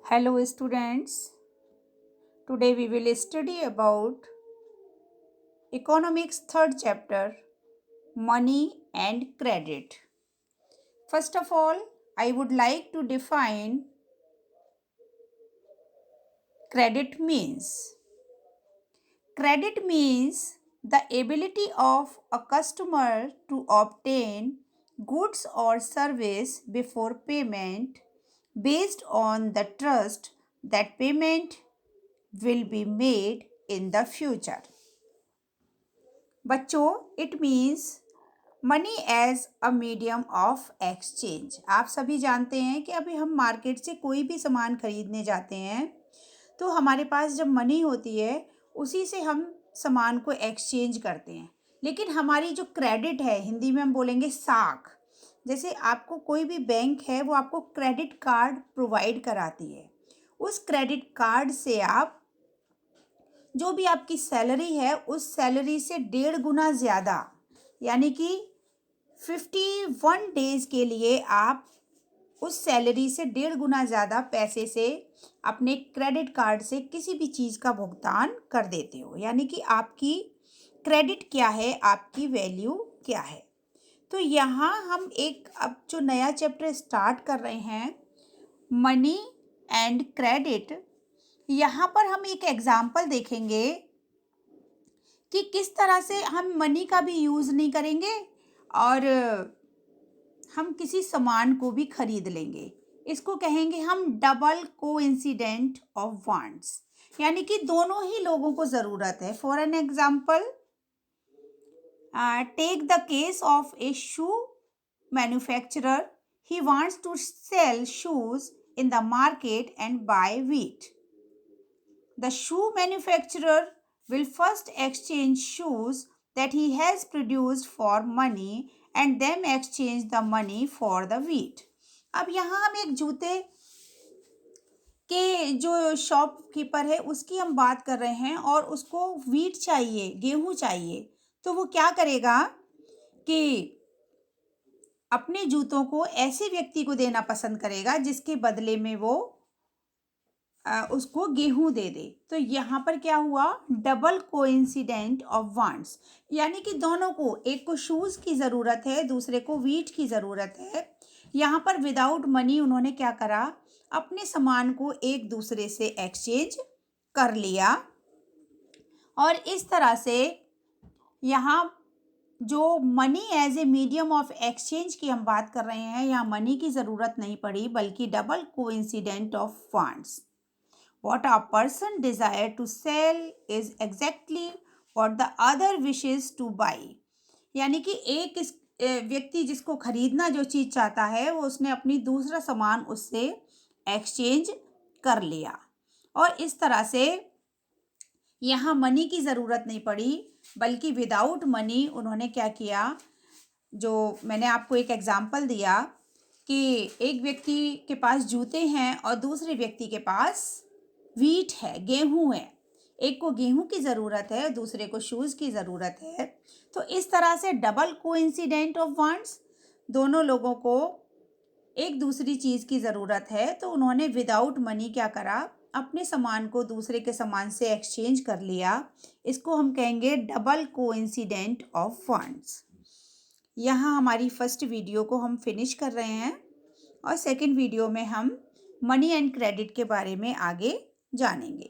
Hello students, today we will study about economics third chapter, money and credit. First of all, I would like to define credit means. Credit means the ability of a customer to obtain goods or service before payment based on the trust that payment will be made in the future. बच्चों, it means money as a medium of exchange. आप सभी जानते हैं कि अभी हम market से कोई भी सामान खरीदने जाते हैं तो हमारे पास जब मनी होती है उसी से हम सामान को एक्सचेंज करते हैं। लेकिन हमारी जो क्रेडिट है, हिंदी में हम बोलेंगे साख, जैसे आपको कोई भी बैंक है वो आपको क्रेडिट कार्ड प्रोवाइड कराती है। उस क्रेडिट कार्ड से आप जो भी आपकी सैलरी है उस सैलरी से 1.5 गुना ज़्यादा, यानी कि 51 डेज़ के लिए आप उस सैलरी से 1.5 गुना ज़्यादा पैसे से अपने क्रेडिट कार्ड से किसी भी चीज़ का भुगतान कर देते हो। यानी कि आपकी क्रेडिट क्या है, आपकी वैल्यू क्या है। तो यहाँ हम एक अब जो नया चैप्टर स्टार्ट कर रहे हैं, मनी एंड क्रेडिट, यहाँ पर हम एक एग्जाम्पल देखेंगे कि किस तरह से हम मनी का भी यूज़ नहीं करेंगे और हम किसी सामान को भी खरीद लेंगे। इसको कहेंगे हम डबल कोइंसिडेंट ऑफ वांट्स, यानी कि दोनों ही लोगों को ज़रूरत है। For an example, take the case of a shoe manufacturer, he wants to sell shoes in the market and buy wheat. The shoe manufacturer will first exchange shoes that he has produced for money and then exchange the money for the wheat. अब यहाँ हम एक जूते के जो shopkeeper है उसकी हम बात कर रहे हैं और उसको व्हीट चाहिए, गेहूँ चाहिए। तो वो क्या करेगा कि अपने जूतों को ऐसे व्यक्ति को देना पसंद करेगा जिसके बदले में वो उसको गेहूं दे दे। तो यहाँ पर क्या हुआ, डबल कोइंसिडेंट ऑफ वांट्स, यानी कि दोनों को, एक को शूज़ की ज़रूरत है, दूसरे को व्हीट की ज़रूरत है। यहाँ पर विदाउट मनी उन्होंने क्या करा, अपने सामान को एक दूसरे से एक्सचेंज कर लिया। और इस तरह से यहाँ जो money as a medium of exchange की हम बात कर रहे हैं, यहाँ मनी की ज़रूरत नहीं पड़ी बल्कि double coincident of wants. What a person desire to sell is exactly what the other wishes to buy. यानी कि एक व्यक्ति जिसको खरीदना जो चीज़ चाहता है वो उसने अपनी दूसरा सामान उससे एक्सचेंज कर लिया। और इस तरह से यहाँ मनी की ज़रूरत नहीं पड़ी बल्कि विदाउट मनी उन्होंने क्या किया, जो मैंने आपको एक एग्जांपल दिया कि एक व्यक्ति के पास जूते हैं और दूसरे व्यक्ति के पास व्हीट है, गेहूं है। एक को गेहूं की ज़रूरत है, दूसरे को शूज़ की ज़रूरत है। तो इस तरह से डबल कोइंसिडेंट ऑफ वांट्स, दोनों लोगों को एक दूसरी चीज़ की ज़रूरत है तो उन्होंने विदाउट मनी क्या करा, अपने सामान को दूसरे के सामान से एक्सचेंज कर लिया। इसको हम कहेंगे डबल कोइंसिडेंट ऑफ वांट्स। यहाँ हमारी फर्स्ट वीडियो को हम फिनिश कर रहे हैं और सेकंड वीडियो में हम मनी एंड क्रेडिट के बारे में आगे जानेंगे।